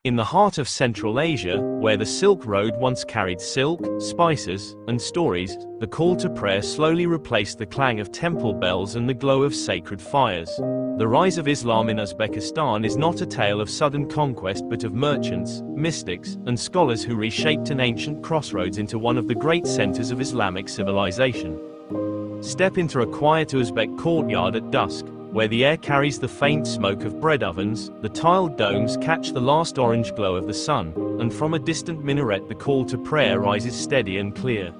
In the heart of Central Asia, where the Silk Road once carried silk, spices, and stories, the call to prayer slowly replaced the clang of temple bells and the glow of sacred fires. The rise of Islam in Uzbekistan is not a tale of sudden conquest but of merchants, mystics, and scholars who reshaped an ancient crossroads into one of the great centers of Islamic civilization. Step into a quiet Uzbek courtyard at dusk, where the air carries the faint smoke of bread ovens, the tiled domes catch the last orange glow of the sun, and from a distant minaret the call to prayer rises steady and clear.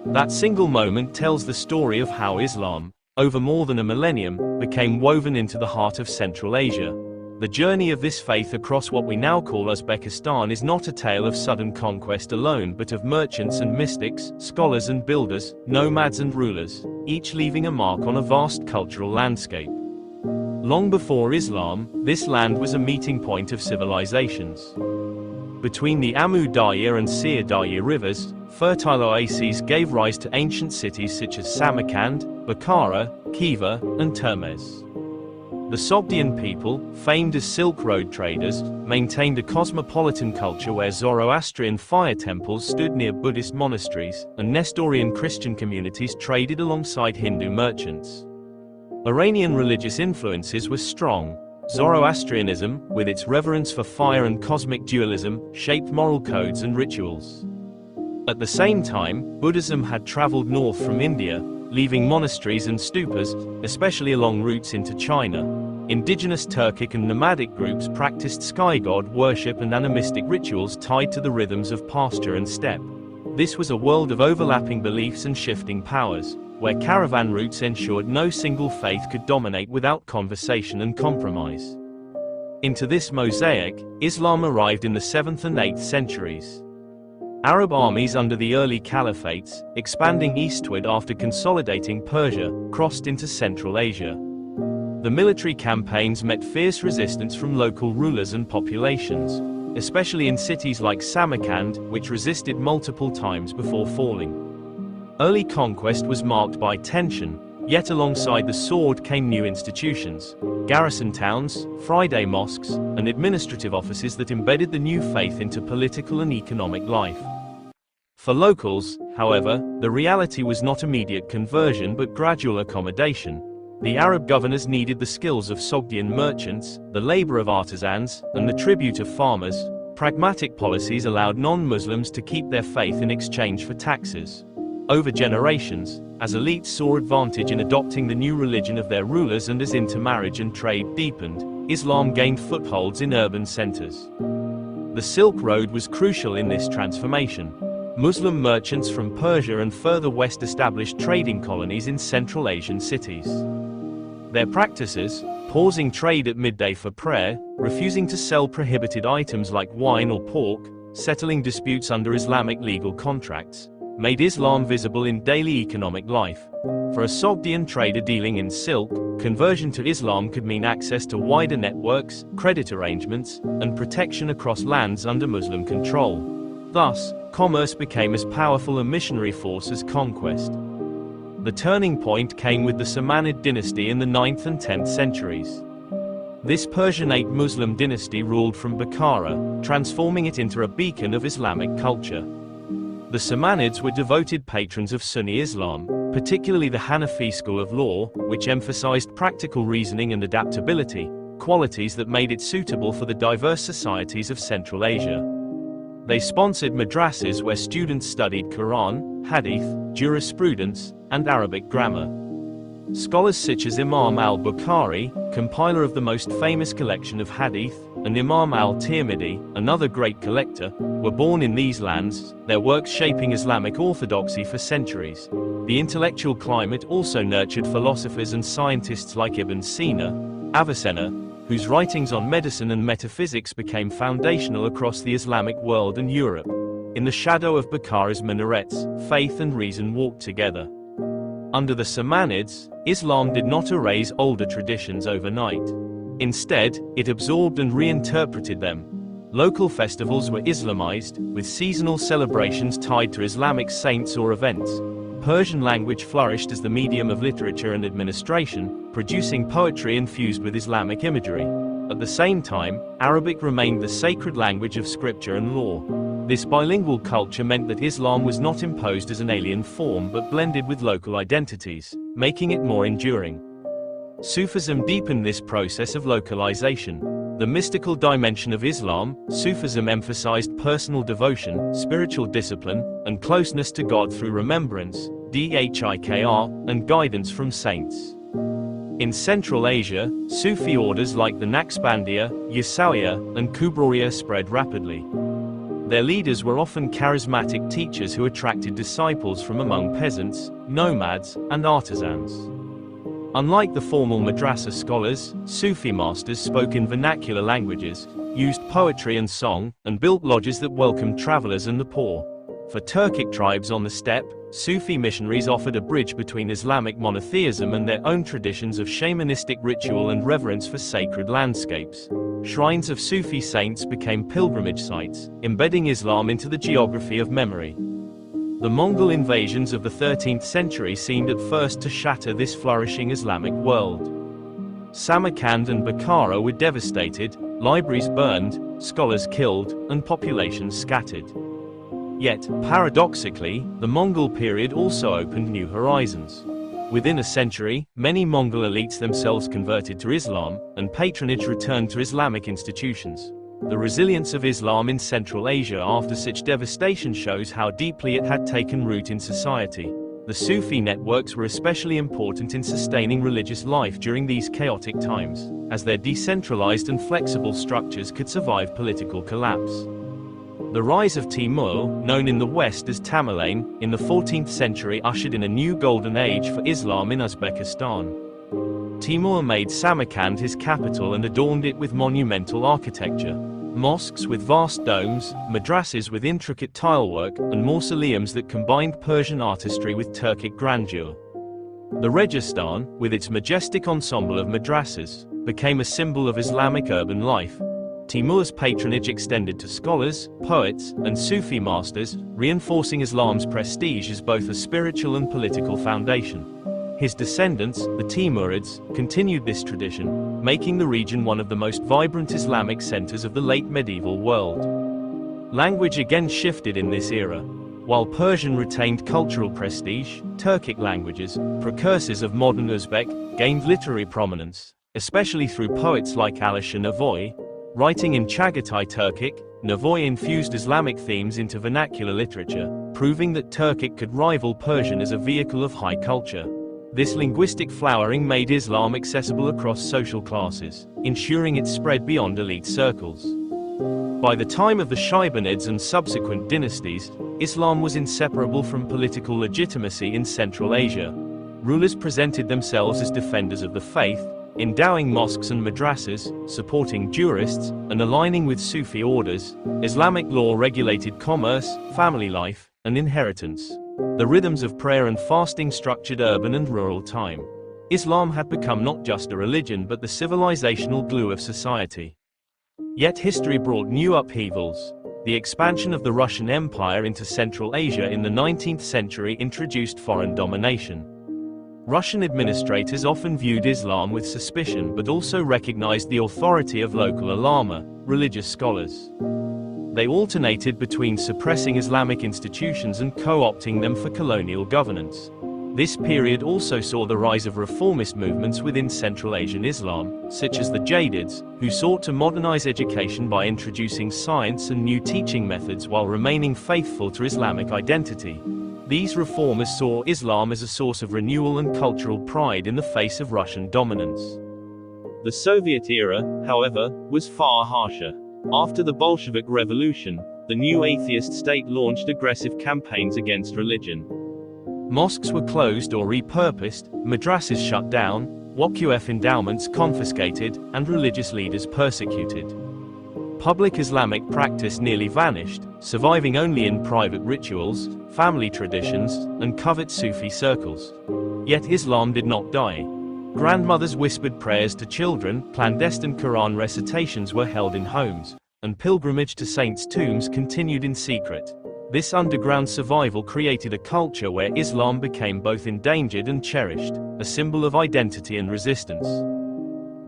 That single moment tells the story of how Islam, over more than a millennium, became woven into the heart of Central Asia. The journey of this faith across what we now call Uzbekistan is not a tale of sudden conquest alone but of merchants and mystics, scholars and builders, nomads and rulers, each leaving a mark on a vast cultural landscape. Long before Islam, this land was a meeting point of civilizations. Between the Amu Darya and Sir Darya rivers, fertile oases gave rise to ancient cities such as Samarkand, Bukhara, Khiva, and Termez. The Sogdian people, famed as Silk Road traders, maintained a cosmopolitan culture where Zoroastrian fire temples stood near Buddhist monasteries, and Nestorian Christian communities traded alongside Hindu merchants. Iranian religious influences were strong. Zoroastrianism, with its reverence for fire and cosmic dualism, shaped moral codes and rituals. At the same time, Buddhism had traveled north from India, leaving monasteries and stupas, especially along routes into China. Indigenous Turkic and nomadic groups practiced sky god worship and animistic rituals tied to the rhythms of pasture and steppe. This was a world of overlapping beliefs and shifting powers, where caravan routes ensured no single faith could dominate without conversation and compromise. Into this mosaic, Islam arrived in the 7th and 8th centuries. Arab armies under the early caliphates, expanding eastward after consolidating Persia, crossed into Central Asia. The military campaigns met fierce resistance from local rulers and populations, especially in cities like Samarkand, which resisted multiple times before falling. Early conquest was marked by tension, yet alongside the sword came new institutions, garrison towns, Friday mosques, and administrative offices that embedded the new faith into political and economic life. For locals, however, the reality was not immediate conversion but gradual accommodation. The Arab governors needed the skills of Sogdian merchants, the labor of artisans, and the tribute of farmers. Pragmatic policies allowed non-Muslims to keep their faith in exchange for taxes. Over generations, as elites saw advantage in adopting the new religion of their rulers and as intermarriage and trade deepened, Islam gained footholds in urban centers. The Silk Road was crucial in this transformation. Muslim merchants from Persia and further west established trading colonies in Central Asian cities. Their practices, pausing trade at midday for prayer, refusing to sell prohibited items like wine or pork, settling disputes under Islamic legal contracts, made Islam visible in daily economic life. For a Sogdian trader dealing in silk, conversion to Islam could mean access to wider networks, credit arrangements, and protection across lands under Muslim control. Thus, commerce became as powerful a missionary force as conquest. The turning point came with the Samanid dynasty in the 9th and 10th centuries. This Persianate Muslim dynasty ruled from Bukhara, transforming it into a beacon of Islamic culture. The Samanids were devoted patrons of Sunni Islam, particularly the Hanafi school of law, which emphasized practical reasoning and adaptability, qualities that made it suitable for the diverse societies of Central Asia. They sponsored madrasahs where students studied Quran, Hadith, jurisprudence, and Arabic grammar. Scholars such as Imam al-Bukhari, compiler of the most famous collection of Hadith, and Imam al-Tirmidhi, another great collector, were born in these lands, their works shaping Islamic orthodoxy for centuries. The intellectual climate also nurtured philosophers and scientists like Ibn Sina, Avicenna, whose writings on medicine and metaphysics became foundational across the Islamic world and Europe. In the shadow of Bukhara's minarets, faith and reason walked together. Under the Samanids, Islam did not erase older traditions overnight. Instead, it absorbed and reinterpreted them. Local festivals were Islamized, with seasonal celebrations tied to Islamic saints or events. Persian language flourished as the medium of literature and administration, producing poetry infused with Islamic imagery. At the same time, Arabic remained the sacred language of scripture and law. This bilingual culture meant that Islam was not imposed as an alien form but blended with local identities, making it more enduring. Sufism deepened this process of localization. The mystical dimension of Islam, Sufism emphasized personal devotion, spiritual discipline, and closeness to God through remembrance, dhikr, and guidance from saints. In Central Asia, Sufi orders like the Naqshbandiya, Yasawiya, and Kubroriya spread rapidly. Their leaders were often charismatic teachers who attracted disciples from among peasants, nomads, and artisans. Unlike the formal madrasah scholars, Sufi masters spoke in vernacular languages, used poetry and song, and built lodges that welcomed travelers and the poor. For Turkic tribes on the steppe, Sufi missionaries offered a bridge between Islamic monotheism and their own traditions of shamanistic ritual and reverence for sacred landscapes. Shrines of Sufi saints became pilgrimage sites, embedding Islam into the geography of memory. The Mongol invasions of the 13th century seemed at first to shatter this flourishing Islamic world. Samarkand and Bukhara were devastated, libraries burned, scholars killed, and populations scattered. Yet, paradoxically, the Mongol period also opened new horizons. Within a century, many Mongol elites themselves converted to Islam, and patronage returned to Islamic institutions. The resilience of Islam in Central Asia after such devastation shows how deeply it had taken root in society. The Sufi networks were especially important in sustaining religious life during these chaotic times, as their decentralized and flexible structures could survive political collapse. The rise of Timur, known in the West as Tamerlane, in the 14th century ushered in a new golden age for Islam in Uzbekistan. Timur made Samarkand his capital and adorned it with monumental architecture. Mosques with vast domes, madrasahs with intricate tilework, and mausoleums that combined Persian artistry with Turkic grandeur. The Registan, with its majestic ensemble of madrasahs, became a symbol of Islamic urban life. Timur's patronage extended to scholars, poets, and Sufi masters, reinforcing Islam's prestige as both a spiritual and political foundation. His descendants, the Timurids, continued this tradition, making the region one of the most vibrant Islamic centers of the late medieval world. Language again shifted in this era. While Persian retained cultural prestige, Turkic languages, precursors of modern Uzbek, gained literary prominence, especially through poets like Alisher Navoy. Writing in Chagatai Turkic, Navoy infused Islamic themes into vernacular literature, proving that Turkic could rival Persian as a vehicle of high culture. This linguistic flowering made Islam accessible across social classes, ensuring it spread beyond elite circles. By the time of the Shaybanids and subsequent dynasties, Islam was inseparable from political legitimacy in Central Asia. Rulers presented themselves as defenders of the faith, endowing mosques and madrasas, supporting jurists, and aligning with Sufi orders. Islamic law regulated commerce, family life, and inheritance. The rhythms of prayer and fasting structured urban and rural time. Islam had become not just a religion but the civilizational glue of society. Yet history brought new upheavals. The expansion of the Russian Empire into Central Asia in the 19th century introduced foreign domination. Russian administrators often viewed Islam with suspicion but also recognized the authority of local ulama, religious scholars. They alternated between suppressing Islamic institutions and co-opting them for colonial governance. This period also saw the rise of reformist movements within Central Asian Islam, such as the Jadids, who sought to modernize education by introducing science and new teaching methods while remaining faithful to Islamic identity. These reformers saw Islam as a source of renewal and cultural pride in the face of Russian dominance. The Soviet era, however, was far harsher. After the Bolshevik Revolution, the new atheist state launched aggressive campaigns against religion. Mosques were closed or repurposed, madrasas shut down, Waqf endowments confiscated, and religious leaders persecuted. Public Islamic practice nearly vanished, surviving only in private rituals, family traditions, and covert Sufi circles. Yet Islam did not die. Grandmothers whispered prayers to children, clandestine Quran recitations were held in homes, and pilgrimage to saints' tombs continued in secret. This underground survival created a culture where Islam became both endangered and cherished, a symbol of identity and resistance.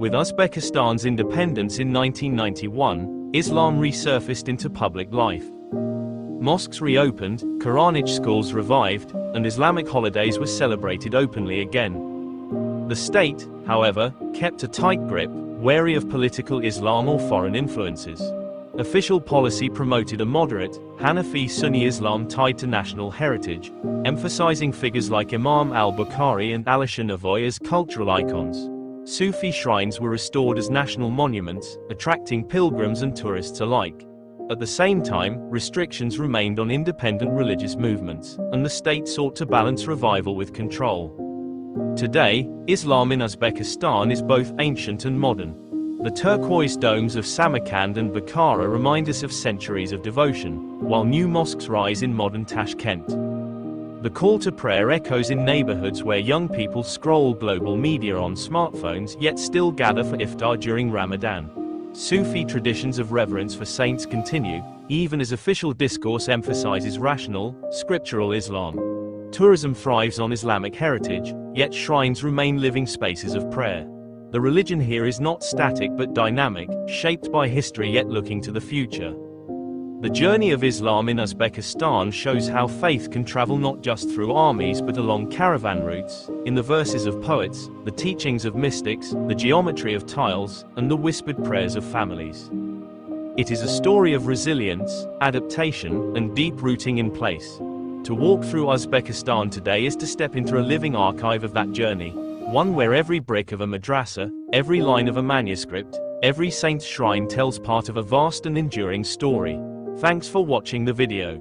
With Uzbekistan's independence in 1991, Islam resurfaced into public life. Mosques reopened, Quranic schools revived, and Islamic holidays were celebrated openly again. The state, however, kept a tight grip, wary of political Islam or foreign influences. Official policy promoted a moderate, Hanafi Sunni Islam tied to national heritage, emphasizing figures like Imam al-Bukhari and Alisher Navoy as cultural icons. Sufi shrines were restored as national monuments, attracting pilgrims and tourists alike. At the same time, restrictions remained on independent religious movements, and the state sought to balance revival with control. Today, Islam in Uzbekistan is both ancient and modern. The turquoise domes of Samarkand and Bukhara remind us of centuries of devotion, while new mosques rise in modern Tashkent. The call to prayer echoes in neighborhoods where young people scroll global media on smartphones yet still gather for iftar during Ramadan. Sufi traditions of reverence for saints continue, even as official discourse emphasizes rational, scriptural Islam. Tourism thrives on Islamic heritage, yet shrines remain living spaces of prayer. The religion here is not static but dynamic, shaped by history yet looking to the future. The journey of Islam in Uzbekistan shows how faith can travel not just through armies but along caravan routes, in the verses of poets, the teachings of mystics, the geometry of tiles, and the whispered prayers of families. It is a story of resilience, adaptation, and deep rooting in place. To walk through Uzbekistan today is to step into a living archive of that journey, one where every brick of a madrasah, every line of a manuscript, every saint's shrine tells part of a vast and enduring story. Thanks for watching the video.